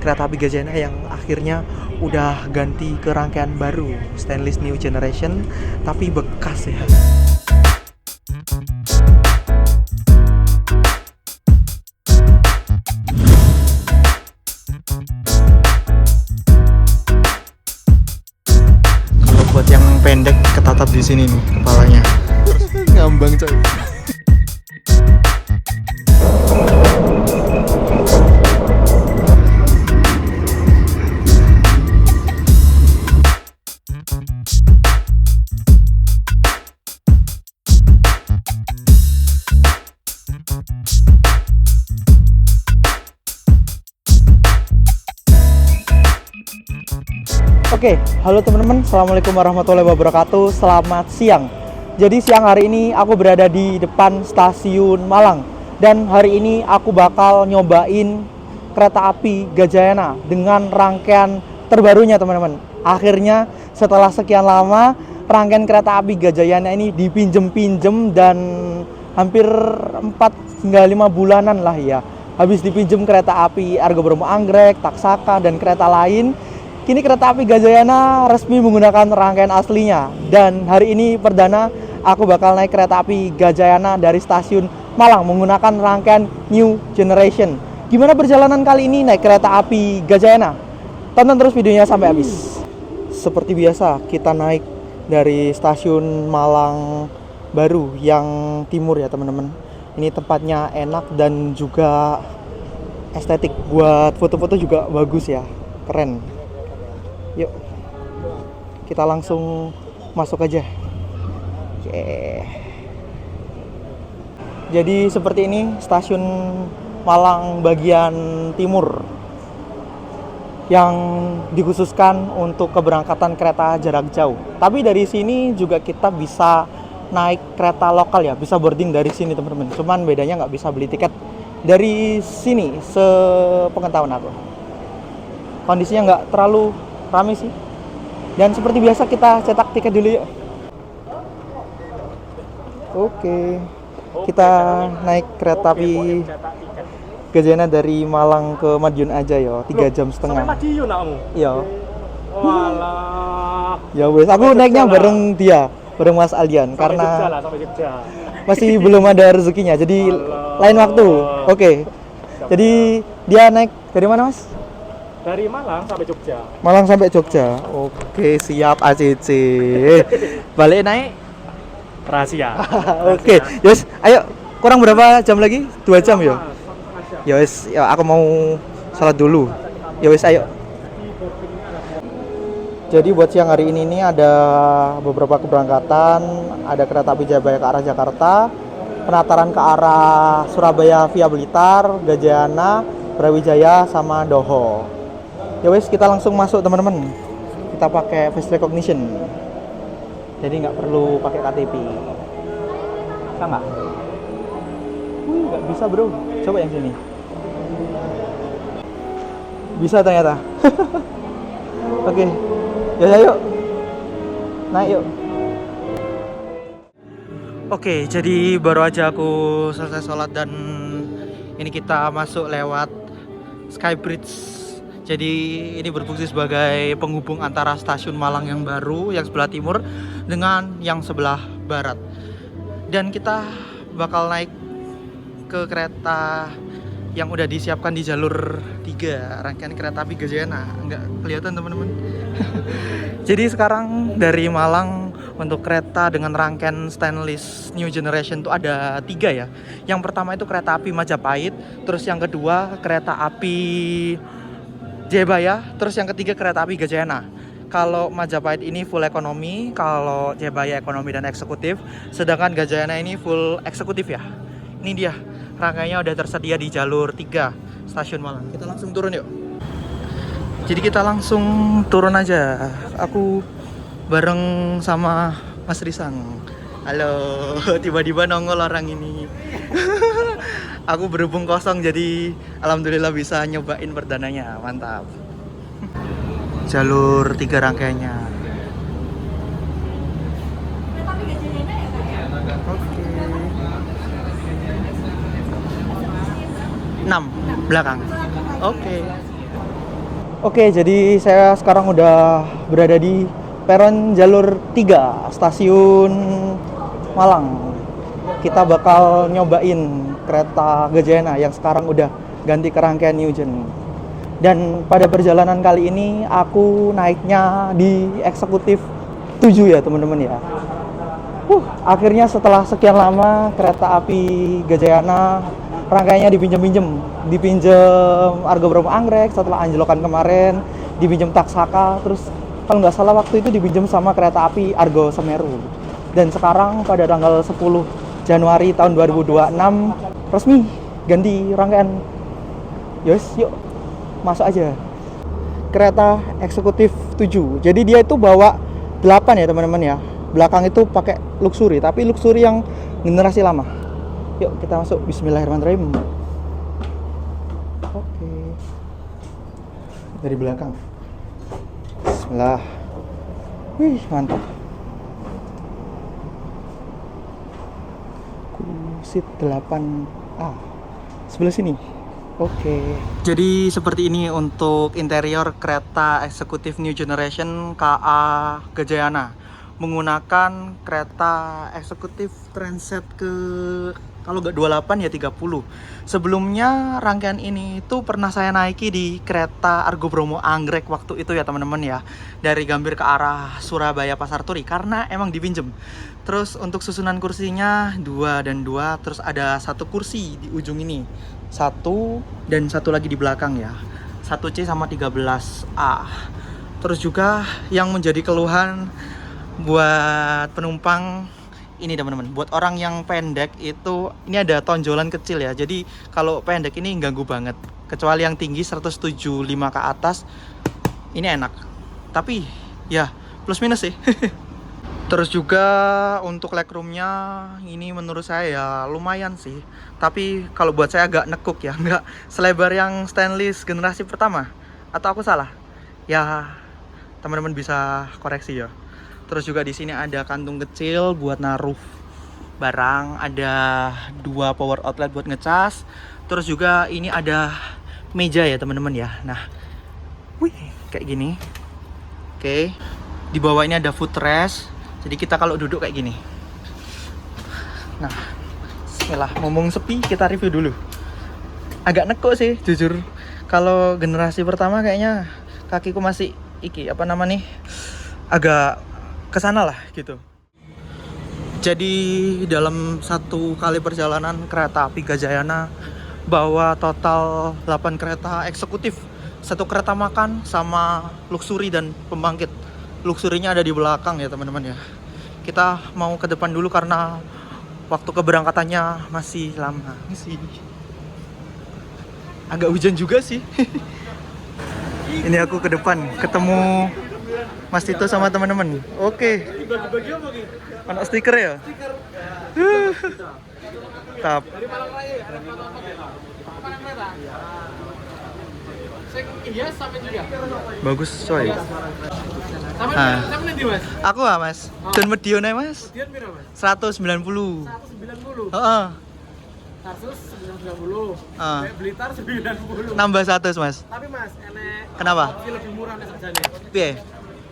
kereta api Gajayana yang akhirnya udah ganti ke rangkaian baru stainless new generation tapi bekas ya. Kalau buat yang pendek ketatap di sini nih kepalanya. Ngambang coy. Oke, halo teman-teman, assalamualaikum warahmatullahi wabarakatuh. Selamat siang. Jadi siang hari ini aku berada di depan stasiun Malang. Dan hari ini aku bakal nyobain kereta api Gajayana dengan rangkaian terbarunya teman-teman. Akhirnya setelah sekian lama rangkaian kereta api Gajayana ini dipinjem-pinjem dan hampir 4 hingga 5 bulanan lah ya. Habis dipinjem kereta api Argo Bromo Anggrek, Taksaka, dan kereta lain. Kini kereta api Gajayana resmi menggunakan rangkaian aslinya. Dan hari ini perdana aku bakal naik kereta api Gajayana dari stasiun Malang menggunakan rangkaian New Generation. Gimana perjalanan kali ini naik kereta api Gajayana? Tonton terus videonya sampai habis. Seperti biasa kita naik dari stasiun Malang baru yang timur ya teman-teman. Ini tempatnya enak dan juga estetik. Buat foto-foto juga bagus ya, keren. Yuk, kita langsung masuk aja. Oke. Jadi seperti ini stasiun Malang bagian timur yang dikhususkan untuk keberangkatan kereta jarak jauh. Tapi dari sini juga kita bisa naik kereta lokal ya, bisa boarding dari sini teman-teman. Cuman bedanya nggak bisa beli tiket dari sini, sepengetahuan aku. Kondisinya nggak terlalu rame sih. Dan seperti biasa kita cetak tiket dulu yuk. Oke. Kita naik kereta api Gajayana dari Malang ke Madiun aja ya, 3 jam setengah. Sampai Madiun kamu? Iya. Walah. Ya wes, aku naiknya bareng dia, bareng Mas Aldian Sampai karena Jogja lah, sampai Jogja. masih belum ada rezekinya. Jadi lain waktu. Oke. Jadi dia naik dari mana, Mas? Dari Malang sampai Jogja. Malang sampai Jogja. Oke, siap ACC. Balik naik. Rahasia. Oke, yes, ayo. Kurang berapa jam lagi? 2 jam ya? Ya wes, ya aku mau salat dulu. Ya wes, ayo. Jadi buat siang hari ini nih ada beberapa keberangkatan. Ada kereta api Jayabaya ke arah Jakarta, penataran ke arah Surabaya via Blitar, Gajayana, Brawijaya, sama Doho. Ya wes, kita langsung masuk teman-teman. Kita pakai face recognition. Jadi nggak perlu pakai KTP. Bisa nggak? Nggak bisa bro. Coba yang sini. Bisa ternyata. Oke. Ya yuk. Naik yuk. Oke, jadi baru aja aku selesai sholat dan ini kita masuk lewat Skybridge. Jadi ini berfungsi sebagai penghubung antara stasiun Malang yang baru yang sebelah timur dengan yang sebelah barat. Dan kita bakal naik ke kereta yang udah disiapkan di jalur 3 rangkaian kereta api Gajayana. Enggak kelihatan teman-teman. Jadi sekarang dari Malang untuk kereta dengan rangkaian stainless new generation itu ada 3 ya. Yang pertama itu kereta api Majapahit, terus yang kedua kereta api Jayabaya, terus yang ketiga kereta api Gajayana. Kalau Majapahit ini full ekonomi, kalau Jayabaya ekonomi dan eksekutif, sedangkan Gajayana ini full eksekutif ya. Ini dia, rangkaiannya udah tersedia di jalur 3 stasiun Malang. Kita langsung turun yuk. Jadi kita langsung turun aja. Aku bareng sama Mas Risang. Halo, tiba-tiba nongol orang ini. Aku berhubung kosong jadi alhamdulillah bisa nyobain perdananya, mantap. Jalur 3 rangkaiannya. Oke. 6 belakang. Oke. Oke, jadi saya sekarang udah berada di peron jalur 3 stasiun Malang. Kita bakal nyobain kereta Gajayana yang sekarang udah ganti ke rangkaian New Gen. Dan pada perjalanan kali ini aku naiknya di eksekutif 7 ya teman-teman ya. Akhirnya setelah sekian lama kereta api Gajayana rangkaiannya dipinjem Argo Bromo Anggrek setelah anjlokan kemarin, dipinjem Taksaka, terus kalau nggak salah waktu itu dipinjem sama kereta api Argo Semeru. Dan sekarang pada tanggal 10 Januari tahun 2026 resmi ganti rangkaian. Yos, yuk masuk aja. Kereta eksekutif 7. Jadi dia itu bawa 8 ya teman-teman ya. Belakang itu pakai luxury, tapi luxury yang generasi lama. Yuk kita masuk. Bismillahirrahmanirrahim. Oke. Dari belakang. Bismillah. Wih, mantap. Seat 8A. Sebelah sini. Oke. Jadi seperti ini untuk interior kereta eksekutif New Generation KA Gajayana. Menggunakan kereta eksekutif transit ke kalau nggak 28 ya 30. Sebelumnya rangkaian ini itu pernah saya naiki di kereta Argo Bromo Anggrek waktu itu ya teman-teman ya. Dari Gambir ke arah Surabaya Pasar Turi karena emang dipinjem. Terus untuk susunan kursinya 2 dan 2, terus ada satu kursi di ujung ini. 1 dan 1 lagi di belakang ya. 1C sama 13A. Terus juga yang menjadi keluhan buat penumpang ini teman-teman, buat orang yang pendek itu ini ada tonjolan kecil ya. Jadi kalau pendek ini ganggu banget. Kecuali yang tinggi 175 ke atas ini enak. Tapi ya plus minus sih. Terus juga untuk legroomnya ini menurut saya ya lumayan sih. Tapi kalau buat saya agak nekuk ya, nggak selebar yang stainless generasi pertama. Atau aku salah? Ya teman-teman bisa koreksi ya. Terus juga di sini ada kantung kecil buat naruh barang, ada 2 power outlet buat ngecas. Terus juga ini ada meja ya teman-teman ya. Nah, wih kayak gini. Oke. Di bawah ini ada footrest. Jadi kita kalau duduk kayak gini. Nah, bismillah, ngomong sepi kita review dulu. Agak nekuk sih jujur. Kalau generasi pertama kayaknya kakiku masih apa nama nih? Agak kesana lah gitu. Jadi dalam satu kali perjalanan kereta api Gajayana bawa total 8 kereta eksekutif, 1 kereta makan sama luxury dan pembangkit. Luxurinya ada di belakang ya teman-teman ya. Kita mau ke depan dulu karena waktu keberangkatannya masih lama sih. Agak hujan juga sih. Ini aku ke depan ketemu Mas Tito sama teman-teman. Oke. Anak stiker ya? Tap. Bagus coy. Aku Mas. Dan medion Mas. 190. 190. Heeh. Tarsus 190. Blitar 90. Nambah 100 Mas. Tapi Mas, enek Kenapa? opsi lebih murah nih sajane. Piye?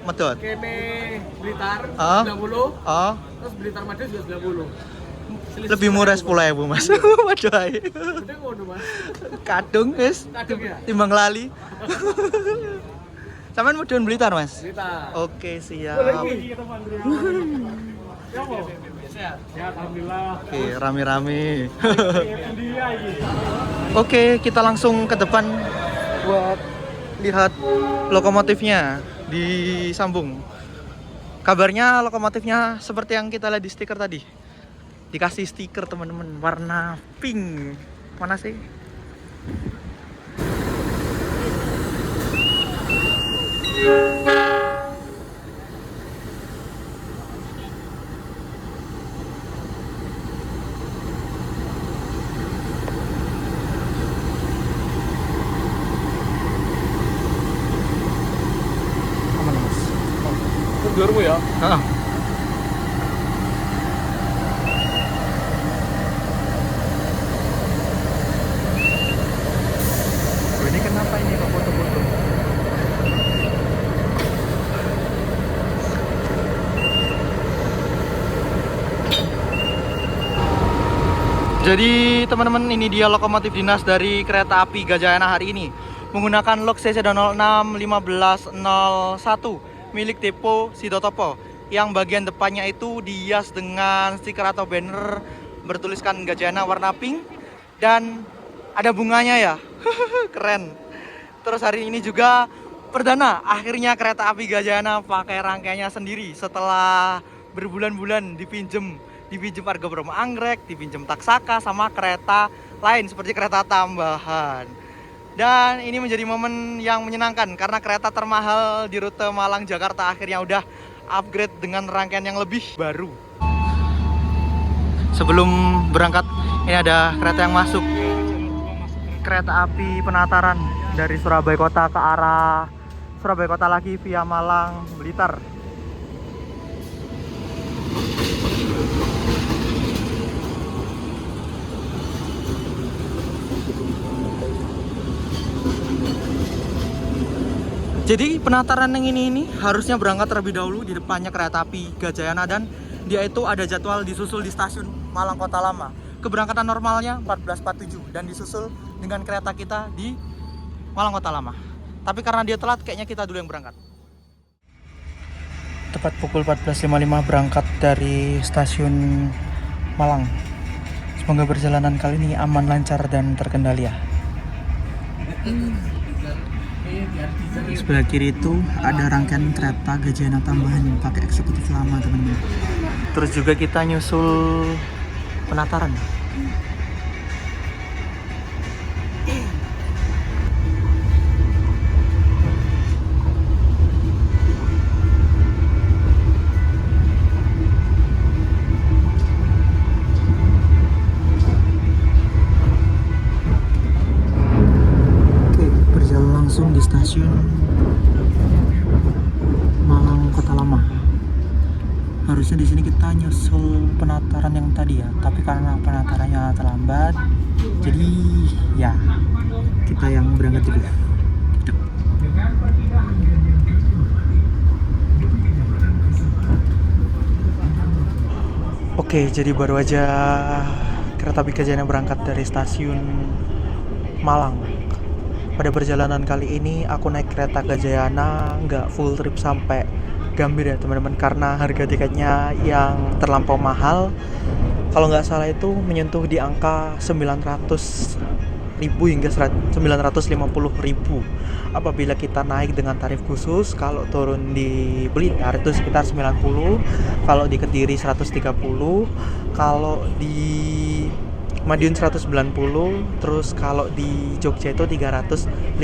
Medot. Kene Blitar Oh. 90. Oh. Terus Blitar Madiun juga 90. Lebih murah 10.000 Mas. Waduh ae. Gede ngono Mas. Kadung wis Kadung ya? timbang lali. Sampean mudun Blitar Mas? Blitar. Oke, siap. Sehat. Ya, alhamdulillah. Oke, rame-rame. Oke, kita langsung ke depan buat lihat lokomotifnya disambung. Kabarnya lokomotifnya seperti yang kita lihat di stiker tadi. Dikasih stiker teman-teman warna pink. Mana sih? Aman Mas. Tundurmu ya. Heeh. Ini kenapa ini kok foto-foto? Jadi teman-teman, ini dia lokomotif dinas dari kereta api Gajayana hari ini menggunakan lok CC06-1501 milik Depo Sidotopo, yang bagian depannya itu dihias dengan stiker atau banner bertuliskan Gajayana warna pink dan ada bunganya ya. Keren. Terus hari ini juga perdana akhirnya kereta api Gajayana pakai rangkaiannya sendiri setelah berbulan-bulan dipinjem Argo Bromo Anggrek, dipinjem Taksaka sama kereta lain seperti kereta tambahan. Dan ini menjadi momen yang menyenangkan karena kereta termahal di rute Malang Jakarta akhirnya udah upgrade dengan rangkaian yang lebih baru. Sebelum berangkat, ini ada kereta yang masuk. Kereta api Penataran dari Surabaya Kota ke arah Surabaya Kota lagi via Malang Blitar. Jadi Penataran yang ini harusnya berangkat terlebih dahulu, di depannya kereta api Gajayana, dan dia itu ada jadwal disusul di stasiun Malang Kota Lama. Keberangkatan normalnya 14.47 dan disusul dengan kereta kita di Malang Kota Lama. Tapi karena dia telat, kayaknya kita dulu yang berangkat. Tepat pukul 14.55 berangkat dari stasiun Malang. Semoga perjalanan kali ini aman, lancar, dan terkendali ya. Sebelah kiri itu ada rangkaian kereta Gajayana tambahan pakai eksekutif lama teman-teman. Terus juga kita nyusul Penataran. Langsung di stasiun Malang Kota Lama. Harusnya di sini kita nyusul Penataran yang tadi ya, tapi karena Penatarannya terlambat, jadi ya kita yang berangkat dulu. Oke, jadi baru aja kereta api Gajayana berangkat dari stasiun Malang. Pada perjalanan kali ini aku naik kereta Gajayana nggak full trip sampai Gambir ya teman-teman, karena harga tiketnya yang terlampau mahal. Kalau nggak salah itu menyentuh di angka 900.000 hingga 950.000 apabila kita naik dengan tarif khusus. Kalau turun di Blitar itu sekitar 90, kalau di Kediri 130, kalau di Madiun 190, terus kalau di Jogja itu 315.000.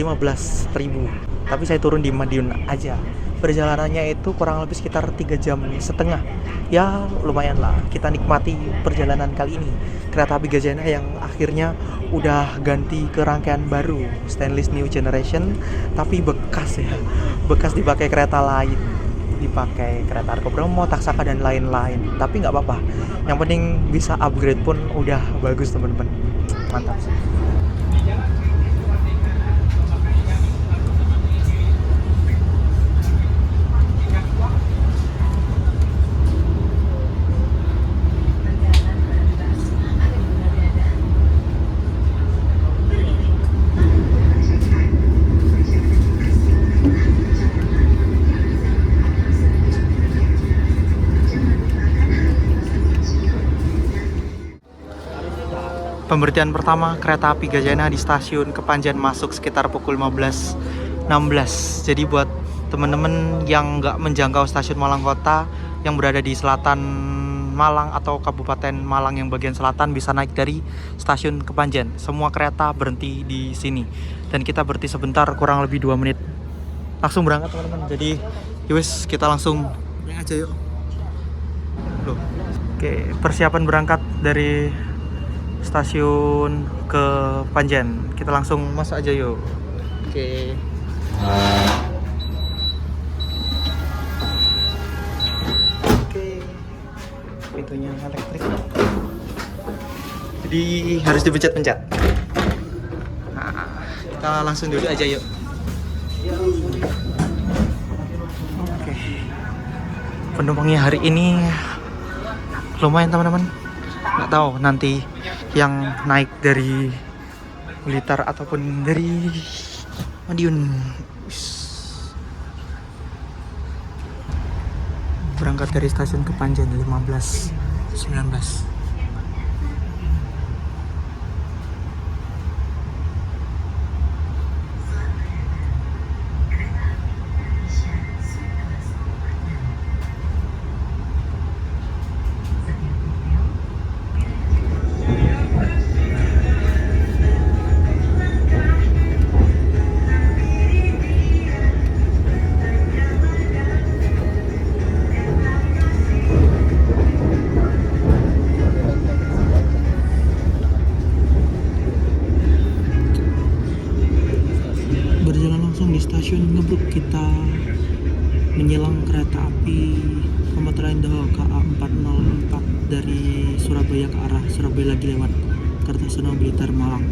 Tapi saya turun di Madiun aja. Perjalanannya itu kurang lebih sekitar 3 jam setengah. Ya lumayan lah, kita nikmati perjalanan kali ini. Kereta api Gajayana yang akhirnya udah ganti ke rangkaian baru, stainless new generation, tapi bekas ya. Bekas dipakai kereta lain, dipakai kereta Argo Bromo, Taksaka, dan lain-lain. Tapi nggak apa-apa, yang penting bisa upgrade pun udah bagus teman-teman. Mantap sih. Pemberhentian pertama kereta api Gajayana di stasiun Kepanjen masuk sekitar pukul 15.16. Jadi buat temen-temen yang nggak menjangkau stasiun Malang Kota yang berada di selatan Malang atau Kabupaten Malang yang bagian selatan, bisa naik dari stasiun Kepanjen. Semua kereta berhenti di sini dan kita berhenti sebentar, kurang lebih 2 menit. Langsung berangkat teman-teman. Jadi yowes, kita langsung aja yuk. Loh. Oke, persiapan berangkat dari stasiun ke Panjen. Kita langsung masuk aja yuk. Oke. Oke. Pintunya elektrik. Jadi harus dipencet-pencet. Nah, kita langsung dulu aja yuk. Oke. Penumpangnya hari ini lumayan teman-teman. Nggak tahu nanti yang naik dari Blitar ataupun dari Madiun. Berangkat dari stasiun Kepanjen 15.19. Berjalan langsung di stasiun Ngebruk, kita menyelang kereta api komuter lain Daho KA 404 dari Surabaya ke arah Surabaya lagi lewat Kertosono, Blitar, Malang.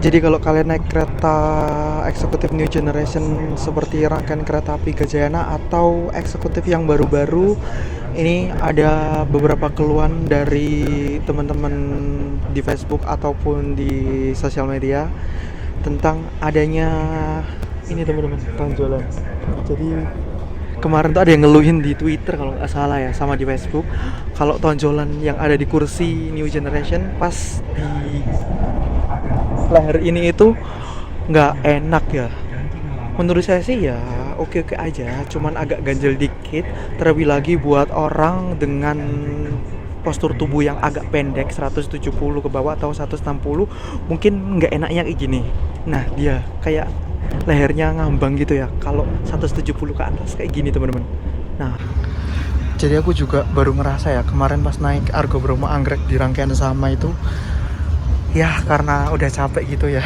Jadi kalau kalian naik kereta eksekutif New Generation seperti rangkaian kereta api Gajayana atau eksekutif yang baru-baru, ini ada beberapa keluhan dari teman-teman di Facebook ataupun di sosial media tentang adanya ini teman-teman, tonjolan. Jadi kemarin tuh ada yang ngeluhin di Twitter kalau nggak salah ya, sama di Facebook, kalau tonjolan yang ada di kursi New Generation pas di leher ini itu nggak enak ya. Menurut saya sih ya oke-oke aja, cuman agak ganjel dikit, terlebih lagi buat orang dengan postur tubuh yang agak pendek 170 ke bawah atau 160 mungkin nggak enaknya kayak gini. Nah dia kayak lehernya ngambang gitu ya kalau 170 ke atas kayak gini teman-teman. Nah jadi aku juga baru ngerasa ya kemarin pas naik Argo Bromo Anggrek di rangkaian sama itu ya karena udah capek gitu ya.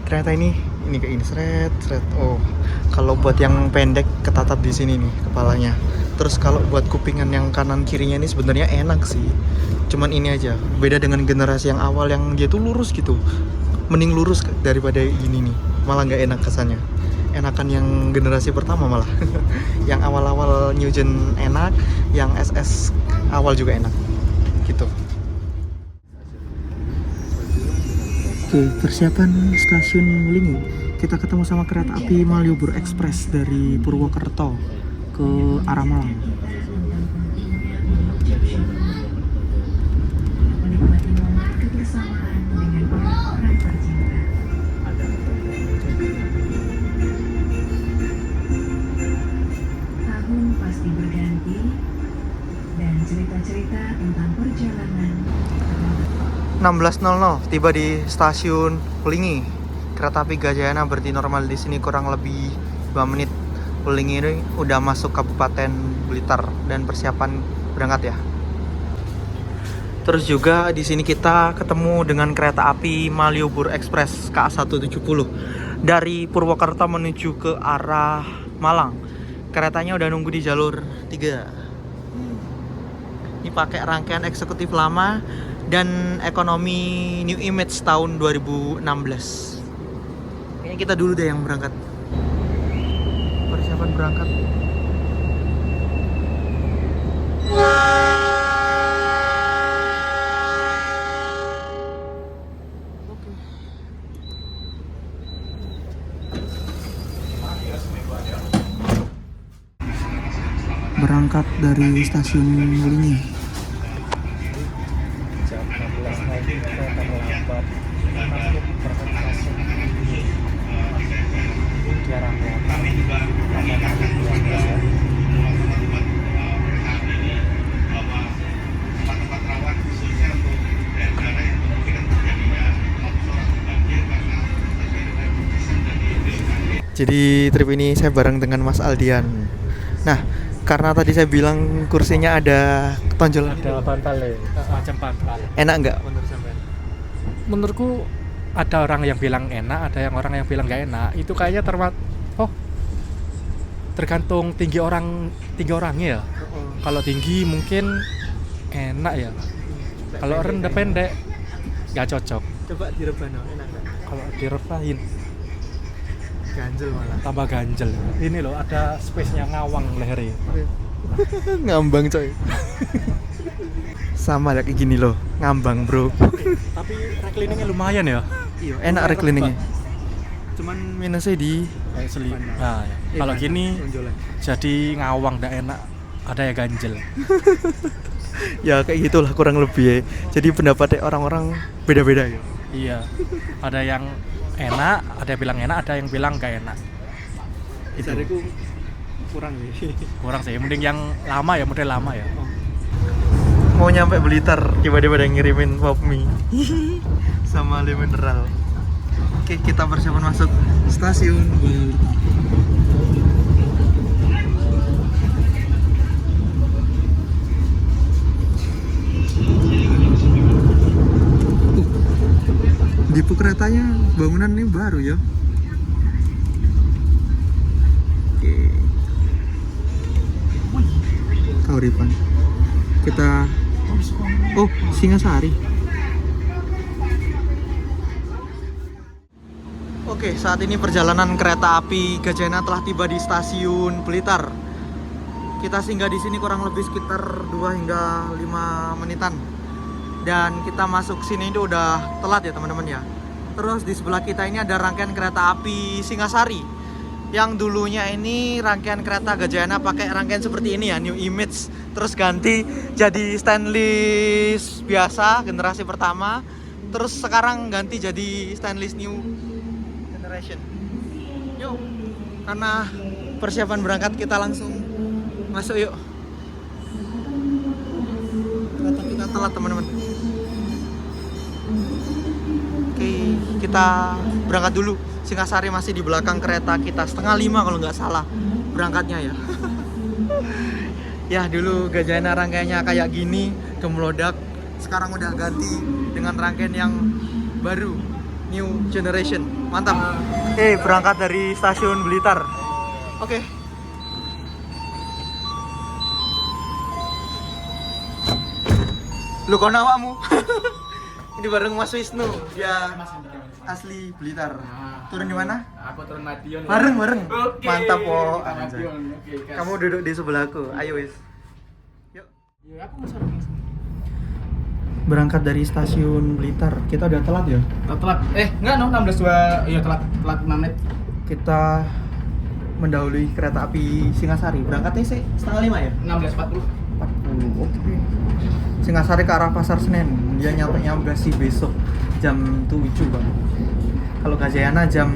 Ternyata ini kayak ini seret. Oh, kalau buat yang pendek ketatap di sini nih kepalanya. Terus kalau buat kupingan yang kanan kirinya ini sebenarnya enak sih. Cuman ini aja, beda dengan generasi yang awal yang dia tuh lurus gitu. Mending lurus daripada ini nih. Malah nggak enak kesannya. Enakan yang generasi pertama malah. Yang awal-awal New Gen enak, yang SS awal juga enak. Gitu. Oke, persiapan stasiun Wulingi. Kita ketemu sama kereta api Malioboro Express dari Purwokerto ke arah Malang. Menikmati momen kebersamaan dengan orang-orang tercinta. Tahun pasti berganti dan cerita-cerita tentang perjalanan 16.00 tiba di stasiun Wulingi. Kereta api Gajayana berhenti normal di sini kurang lebih 2 menit. Wulingi ini udah masuk Kabupaten Blitar dan persiapan berangkat ya. Terus juga di sini kita ketemu dengan kereta api Malioboro Express KA170 dari Purwokerto menuju ke arah Malang. Keretanya udah nunggu di jalur 3. Ini pakai rangkaian eksekutif lama dan ekonomi New Image tahun 2016. Kayaknya kita dulu deh yang berangkat. Persiapan berangkat. Oke. Berangkat dari stasiun Wulingi. Jam 16 naik kereta melambat. Masuk berangkat stasiun Wulingi. Di arah Jadi trip ini saya bareng dengan Mas Aldian. Nah, karena tadi saya bilang kursinya ada tonjolan, Ada bantal ya, semacam bantal. enak nggak menurut sampean? Menurutku ada orang yang bilang enak, ada yang orang yang bilang nggak enak. Itu kayaknya tergantung tinggi orangnya ya. Kalau tinggi mungkin enak ya. Kalau rendah pendek nggak cocok. Coba direbano, enak nggak? Kalau direbahin Ganjel malah. tambah ganjel. Ini loh ada space-nya ngawang lehernya. Ngambang coy. Sama kayak gini loh, ngambang bro. Tapi recliningnya lumayan ya. Iya, enak recliningnya. Cuman minusnya di Kayak selip. Nah, ya. Kalau gini jadi ngawang nggak enak. Ada ya ganjel. ya kayak gitulah kurang lebih ya. Jadi pendapatnya orang-orang beda-beda ya. Iya. Ada yang enak, ada yang bilang enak, ada yang bilang nggak enak. Itu Cariku kurang sih. kurang sih. Mending yang lama ya, model lama ya. Mau nyampe Blitar, tiba-tiba ada yang ngirimin pop mie sama le mineral. Oke, kita persiapan masuk stasiun. Depo keretanya bangunan ini baru ya. Oke. Kauripan. Kita Singasari. Oke, saat ini perjalanan kereta api Gajayana telah tiba di stasiun Blitar. Kita singgah di sini kurang lebih sekitar 2 hingga 5 menitan. Dan kita masuk sini itu udah telat ya teman-teman ya. Terus di sebelah kita ini ada rangkaian kereta api Singasari. Yang dulunya ini rangkaian kereta Gajayana pakai rangkaian seperti ini ya, New Image. Terus ganti jadi stainless biasa generasi pertama. Terus sekarang ganti jadi stainless new generation. Yuk, karena persiapan berangkat kita langsung masuk yuk. Kereta kita agak telat teman-teman. Oke, kita berangkat dulu. Singasari masih di belakang kereta kita, 4:30 kalau nggak salah berangkatnya ya. Ya dulu Gajayana rangkaiannya kayak gini, Gemlodak. Sekarang udah ganti dengan rangkaian yang baru, new generation. Mantap. Oke, berangkat dari stasiun Blitar. Oke. Lu kono awakmu? Ini bareng Mas Wisnu. Dia asli Blitar. Turun di mana? Aku turun Madiun. Bareng. Oke. Mantap, Po. Madiun. Oke, Kas. Kamu duduk di sebelahku. Ayo, Wis. Yuk. Ya, aku mau sarung. Berangkat dari stasiun Blitar. Kita udah telat ya? Telat. Enggak, no, 16.2. Iya, telat 5 menit. Kita mendahului kereta api Singasari. Berangkatnya sih 4:30 ya? 16.40. 40. Oke. Singasari ke arah Pasar Senen. Dia nyampe sih besok jam 7, Bang. Kalau Gajayana jam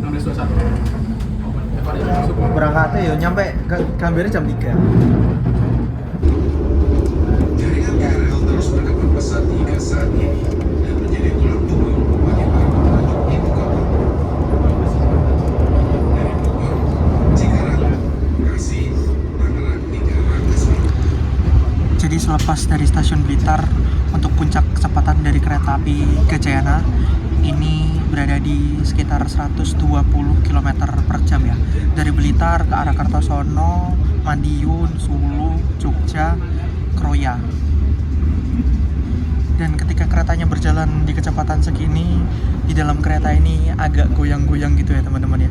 16.21. berangkatnya ya nyampe Gambir jam 3. Jaringan KRL terus berkembang pesat hingga saat ini dan menjadi tulang punggung bagi para pengunjung ibu kota. Dari Bogor, Cikarang, Bekasi, Tangerang hingga Rangkas Bitung. Jadi selepas dari stasiun Blitar, untuk puncak kecepatan dari kereta api Gajayana ini berada di sekitar 120 km per jam ya. Dari Blitar ke arah Kartosono, Madiun, Sulu, Jogja, Kroya. Dan ketika keretanya berjalan di kecepatan segini, di dalam kereta ini agak goyang-goyang gitu ya teman-teman ya.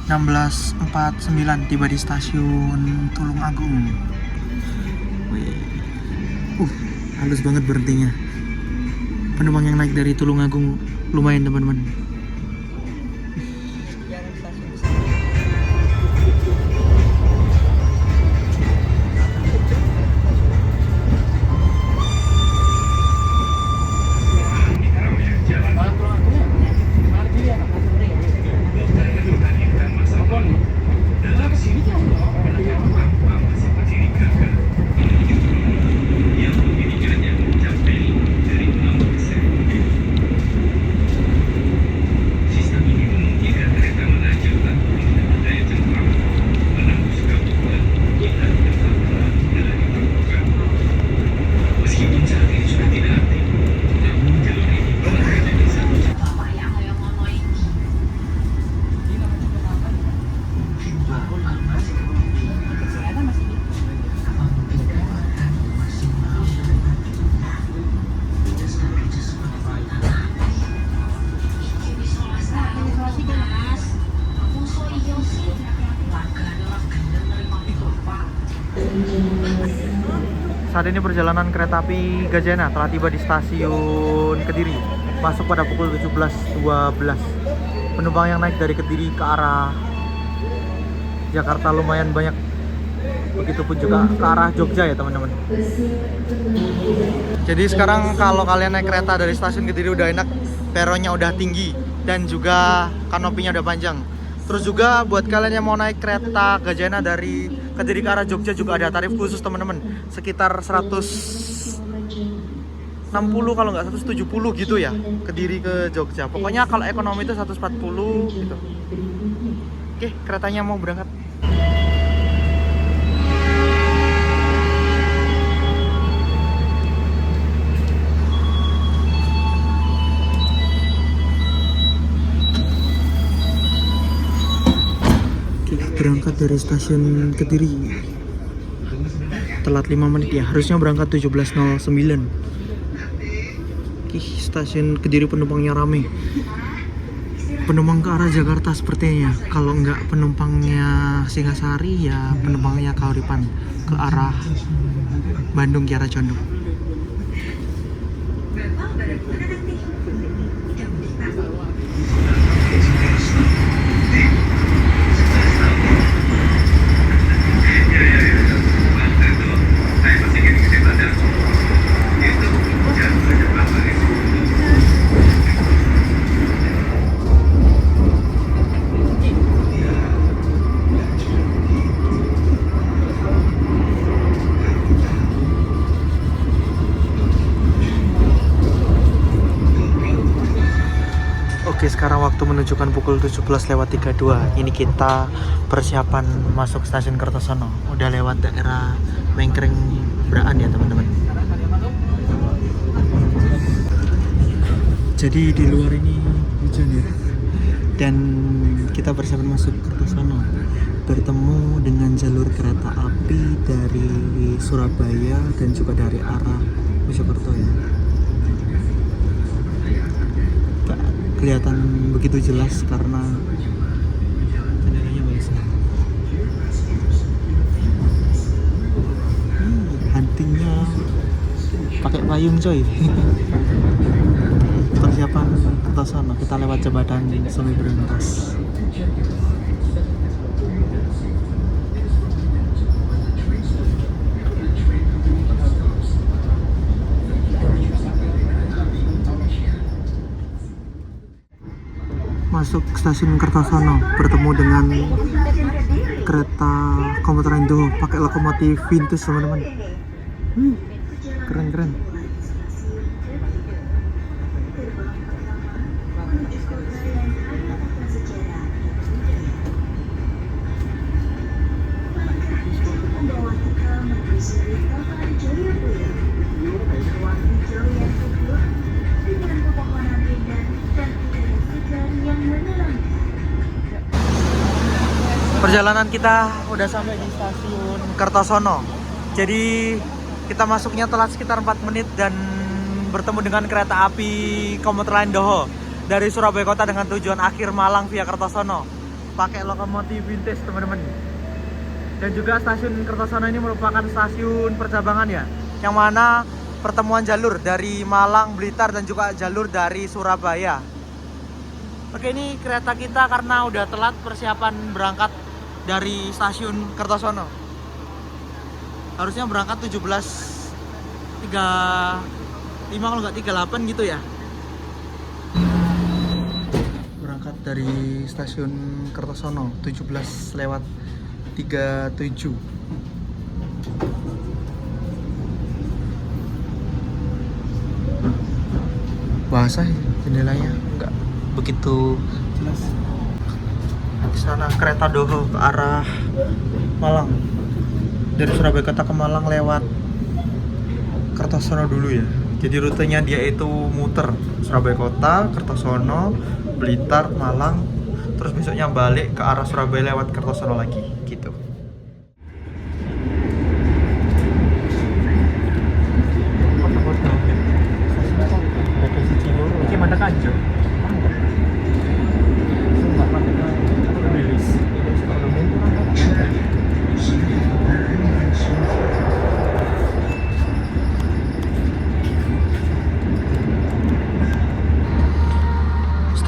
16.49 tiba di stasiun Tulungagung. Wih. Halus banget berhentinya. Penumpang yang naik dari Tulungagung lumayan teman-teman. Saat ini perjalanan kereta api Gajayana telah tiba di stasiun Kediri, masuk pada pukul 17.12. Penumpang yang naik dari Kediri ke arah Jakarta lumayan banyak. Begitupun juga ke arah Jogja ya teman-teman. Jadi sekarang kalau kalian naik kereta dari stasiun Kediri udah enak, peronnya udah tinggi dan juga kanopinya udah panjang. Terus juga buat kalian yang mau naik kereta Gajayana dari Kediri ke arah Jogja juga ada tarif khusus teman-teman, sekitar 160 kalau nggak 170 gitu ya, Kediri ke Jogja. Pokoknya kalau ekonomi itu 140 gitu. Oke, keretanya mau berangkat. Berangkat dari stasiun Kediri telat 5 menit ya, harusnya berangkat 17.09. Stasiun Kediri penumpangnya rame, penumpang ke arah Jakarta sepertinya. Kalau nggak penumpangnya Singasari ya penumpangnya Kauripan ke arah Bandung Kiara Condong. Oke, sekarang waktu menunjukkan pukul 17:32. Ini kita persiapan masuk stasiun Kertosono. Udah lewat daerah Mengkring Braan ya teman-teman. Jadi di luar ini hujan ya. Dan kita persiapan masuk Kertosono. Bertemu dengan jalur kereta api dari Surabaya dan juga dari arah Mojokerto ya. Kelihatan begitu jelas karena jendelanya basah. Huntingnya pakai payung coy. Persiapan Kertosono, kita lewat jembatan Sungai Berantas. Masuk stasiun Kertosono, bertemu dengan kereta komuter Indo pakai lokomotif vintage teman-teman. Keren. Perjalanan kita udah sampai di stasiun Kertosono. Jadi kita masuknya telat sekitar 4 menit dan bertemu dengan kereta api komuter lain Doho dari Surabaya Kota dengan tujuan akhir Malang via Kertosono. Pakai lokomotif vintage teman-teman. Dan juga stasiun Kertosono ini merupakan stasiun percabangan ya, yang mana pertemuan jalur dari Malang, Blitar dan juga jalur dari Surabaya. Oke, ini kereta kita karena udah telat persiapan berangkat dari stasiun Kertosono. Harusnya berangkat 17.35 kalau nggak 38 gitu ya. Berangkat dari stasiun Kertosono 17:37. Basah ya jendelanya, nggak begitu jelas. Di sana kereta Doho ke arah Malang. Dari Surabaya Kota ke Malang lewat Kertosono dulu ya. Jadi rutenya dia itu muter Surabaya Kota, Kertosono, Blitar, Malang, terus besoknya balik ke arah Surabaya lewat Kertosono lagi gitu. Ini mana kanjo?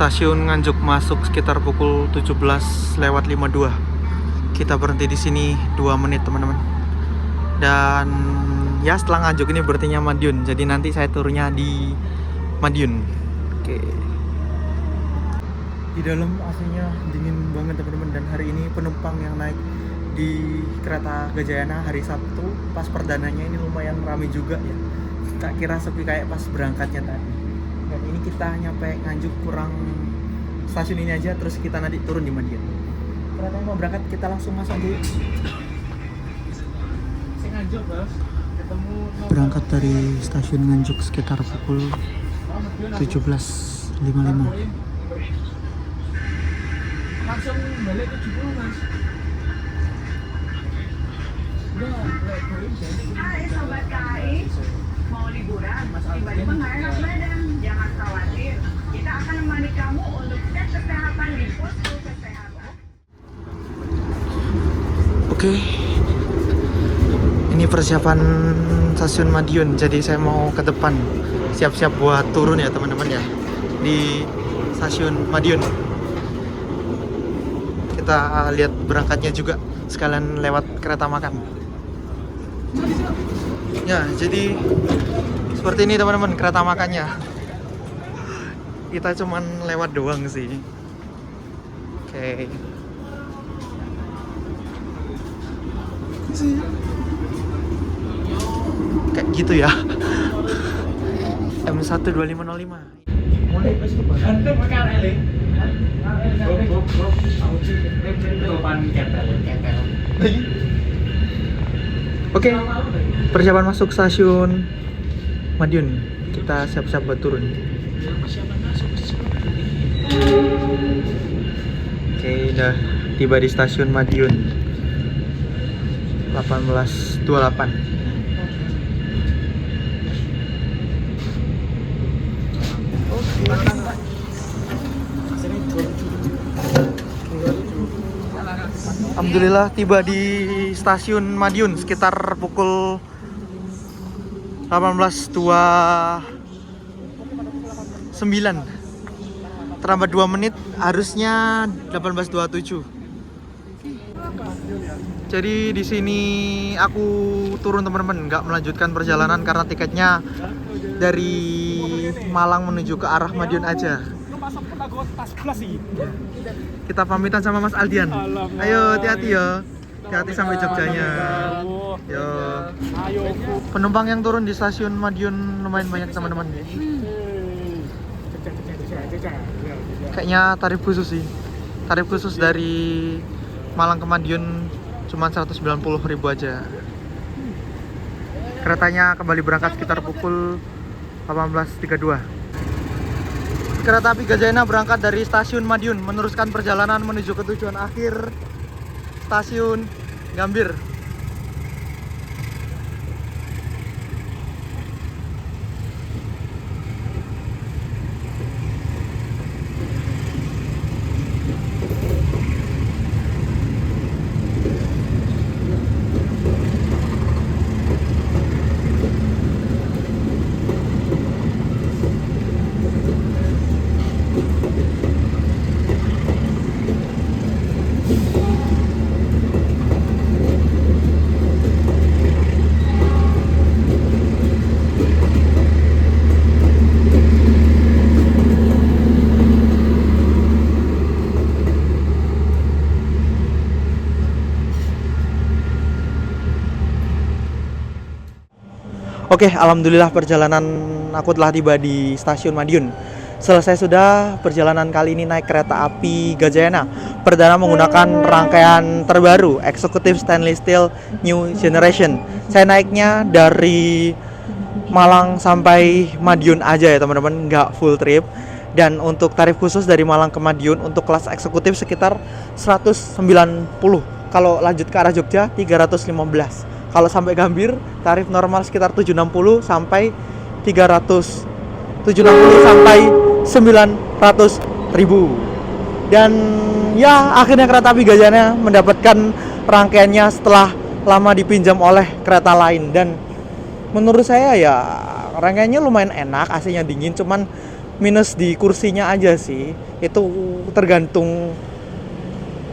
Stasiun Nganjuk masuk sekitar pukul 17:52. Kita berhenti di sini 2 menit teman-teman. Dan ya setelah Nganjuk ini berhentinya Madiun. Jadi nanti saya turunnya di Madiun. Oke. Di dalam AC-nya dingin banget teman-teman, dan hari ini penumpang yang naik di kereta Gajayana hari Sabtu pas perdananya ini lumayan ramai juga ya. Tak kira sepi kayak pas berangkatnya tadi. Dan ini kita nyampe Nganjuk kurang stasiun ini aja, terus kita nanti turun di Madiun. Kereta yang mau berangkat kita langsung masuk aja. Berangkat dari stasiun Nganjuk sekitar pukul 17:55. Langsung balik 70 mas. Hai sobat KAI, mau liburan? Tiba-tiba nggak enak badan, jangan khawatir. Kita akan menemani kamu untuk cek kesehatan di posko kesehatan. Oke. Ini persiapan stasiun Madiun. Jadi saya mau ke depan siap-siap buat turun ya teman-teman ya di stasiun Madiun. Kita lihat berangkatnya juga sekalian lewat kereta makan. Ya, jadi seperti ini teman-teman kereta makannya. Kita cuman lewat doang sih. Oke. Kayak gitu ya. M12505. Antum perkara ini. Oke, persiapan masuk stasiun Madiun. Kita siap-siap buat turun. Oke, udah tiba di stasiun Madiun. 18.28. Alhamdulillah tiba di stasiun Madiun sekitar pukul 18.29. Terlambat 2 menit, harusnya 18.27. Jadi di sini aku turun teman-teman, nggak melanjutkan perjalanan karena tiketnya dari Malang menuju ke arah Madiun aja. Kita pamitan sama Mas Aldian. Ayo hati-hati ya. Hati-hati sampai Jogjanya. Yo. Penumpang yang turun di stasiun Madiun lumayan banyak teman-teman. Kayaknya tarif khusus sih. Tarif khusus dari Malang ke Madiun cuma 190.000 aja. Keretanya kembali berangkat sekitar pukul 18.32. Kereta api Gajayana berangkat dari stasiun Madiun meneruskan perjalanan menuju ke tujuan akhir stasiun Gambir. Oke, alhamdulillah perjalanan aku telah tiba di stasiun Madiun. Selesai sudah perjalanan kali ini naik kereta api Gajayana. Perdana menggunakan rangkaian terbaru Executive Stainless Steel New Generation. Saya naiknya dari Malang sampai Madiun aja ya teman-teman, nggak full trip. Dan untuk tarif khusus dari Malang ke Madiun untuk kelas eksekutif sekitar 190. Kalau lanjut ke arah Jogja 315. Kalau sampai Gambir tarif normal sekitar 760 sampai 300. 760 sampai 900.000. Dan ya akhirnya kereta api Gajayana mendapatkan rangkaiannya setelah lama dipinjam oleh kereta lain. Dan menurut saya ya rangkaiannya lumayan enak, AC-nya dingin, cuman minus di kursinya aja sih. Itu tergantung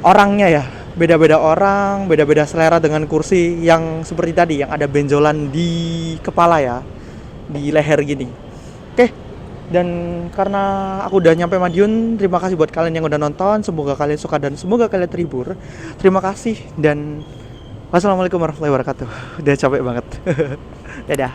orangnya ya. Beda-beda orang, beda-beda selera dengan kursi yang seperti tadi, yang ada benjolan di kepala ya, di leher gini. Oke, dan karena aku udah nyampe Madiun, terima kasih buat kalian yang udah nonton. Semoga kalian suka dan semoga kalian terhibur. Terima kasih dan wassalamualaikum warahmatullahi wabarakatuh. Udah capek banget. Dadah.